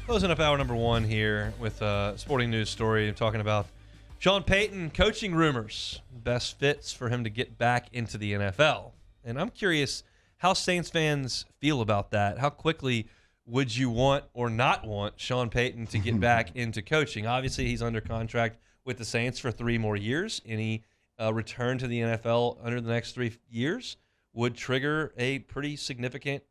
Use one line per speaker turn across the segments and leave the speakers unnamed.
Closing up hour number one here with a sporting news story. I'm talking about Sean Payton coaching rumors. Best fits for him to get back into the NFL. And I'm curious how Saints fans feel about that. How quickly would you want or not want Sean Payton to get back into coaching? Obviously, he's under contract with the Saints for 3 more years. Any return to the NFL under the next 3 years would trigger a pretty significant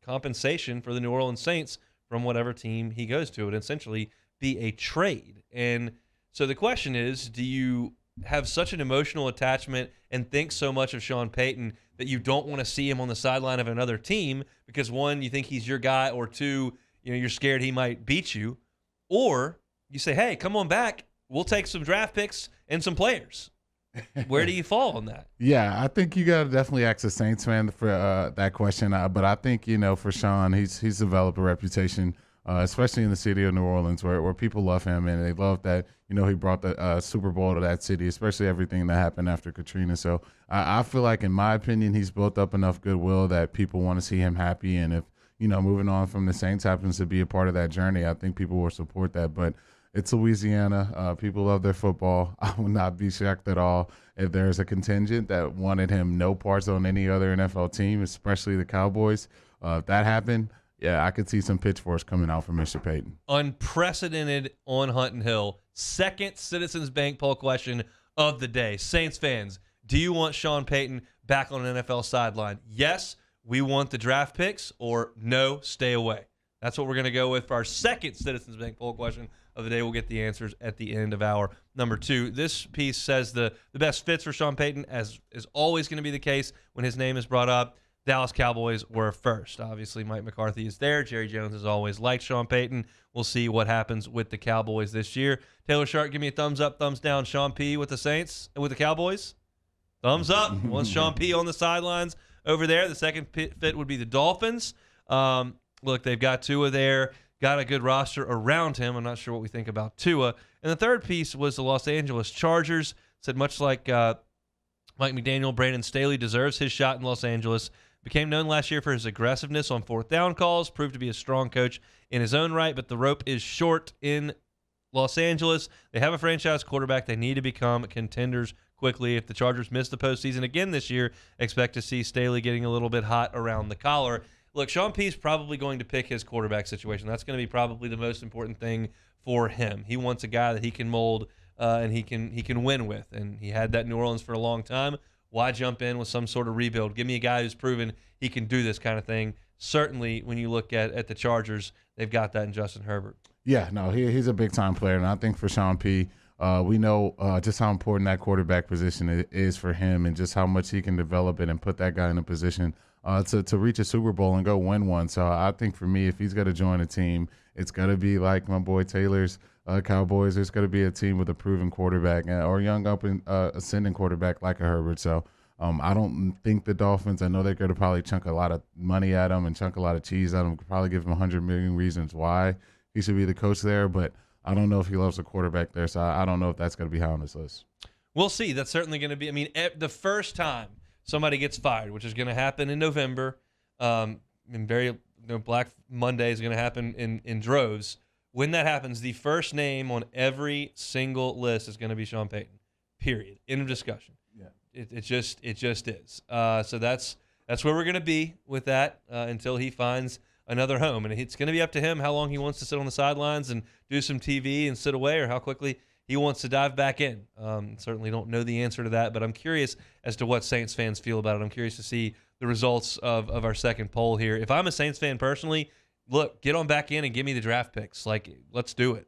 compensation for the New Orleans Saints from whatever team he goes to. It would essentially be a trade. And so the question is, do you have such an emotional attachment and think so much of Sean Payton that you don't want to see him on the sideline of another team because, one, you think he's your guy, or two, you're scared he might beat you, or you say, hey, come on back, we'll take some draft picks and some players? Where do you fall on that?
Yeah, I think you got to definitely ask a Saints fan for that question. But I think, for Sean, he's developed a reputation, especially in the city of New Orleans, where people love him, and they love that, he brought the Super Bowl to that city, especially everything that happened after Katrina. So I feel like, in my opinion, he's built up enough goodwill that people want to see him happy. And if, moving on from the Saints happens to be a part of that journey, I think people will support that. But it's Louisiana. People love their football. I would not be shocked at all if there's a contingent that wanted him no parts on any other NFL team, especially the Cowboys. If that happened, yeah, I could see some pitchforks coming out from Mr. Payton.
Unprecedented on Hunton Hill. Second Citizens Bank poll question of the day. Saints fans, do you want Sean Payton back on an NFL sideline? Yes, we want the draft picks, or no, stay away. That's what we're going to go with for our second Citizens Bank poll question of the day. We'll get the answers at the end of hour number 2. This piece says the best fits for Sean Payton, as is always going to be the case when his name is brought up, Dallas Cowboys were first. Obviously, Mike McCarthy is there. Jerry Jones has always liked Sean Payton. We'll see what happens with the Cowboys this year. Taylor Sharp, give me a thumbs up, thumbs down. Sean P. with the Saints and with the Cowboys? Thumbs up. Wants Sean P. on the sidelines over there. The second fit would be the Dolphins. Look, they've got Tua there, got a good roster around him. I'm not sure what we think about Tua. And the third piece was the Los Angeles Chargers. Said much like Mike McDaniel, Brandon Staley deserves his shot in Los Angeles. Became known last year for his aggressiveness on fourth down calls, proved to be a strong coach in his own right, but the rope is short in Los Angeles. They have a franchise quarterback. They need to become contenders quickly. If the Chargers miss the postseason again this year, expect to see Staley getting a little bit hot around the collar. Look, Sean P's probably going to pick his quarterback situation. That's going to be probably the most important thing for him. He wants a guy that he can mold and he can win with, and he had that in New Orleans for a long time. Why jump in with some sort of rebuild? Give me a guy who's proven he can do this kind of thing. Certainly, when you look at the Chargers, they've got that in Justin Herbert.
Yeah, no, he's a big-time player, and I think for Sean P., we know just how important that quarterback position is for him, and just how much he can develop it and put that guy in a position to reach a Super Bowl and go win one. So I think for me, if he's going to join a team, it's going to be like my boy Taylor's Cowboys. There's going to be a team with a proven quarterback or a young ascending quarterback like a Herbert. So I don't think the Dolphins, I know they're going to probably chunk a lot of money at him and chunk a lot of cheese at him, probably give him 100 million reasons why he should be the coach there, but I don't know if he loves the quarterback there, so I don't know if that's going to be high on his list.
We'll see. That's certainly going to be, the first time somebody gets fired, which is going to happen in November, Black Monday is going to happen in droves. When that happens, the first name on every single list is going to be Sean Payton. Period. End of discussion.
Yeah.
It just is. So that's where we're going to be with that until he finds another home. And it's going to be up to him how long he wants to sit on the sidelines and do some TV and sit away, or how quickly he wants to dive back in. Certainly don't know the answer to that, but I'm curious as to what Saints fans feel about it. I'm curious to see the results of our second poll here. If I'm a Saints fan personally, look, get on back in and give me the draft picks. Like, let's do it.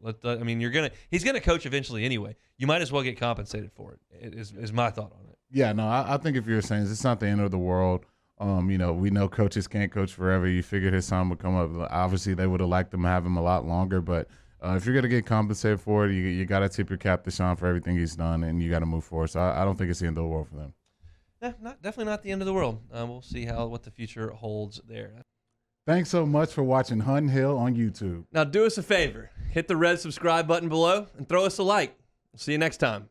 He's gonna coach eventually anyway. You might as well get compensated for it. Is my thought on it.
Yeah, no, I think if you're a Saints, it's not the end of the world. We know coaches can't coach forever. You figured his son would come up. Obviously, they would have liked him to have him a lot longer. But if you're going to get compensated for it, you got to tip your cap to Sean for everything he's done, and you got to move forward. So I don't think it's the end of the world for them.
Definitely not the end of the world. We'll see what the future holds there.
Thanks so much for watching Hunton Hill on YouTube.
Now do us a favor. Hit the red subscribe button below and throw us a like. We'll see you next time.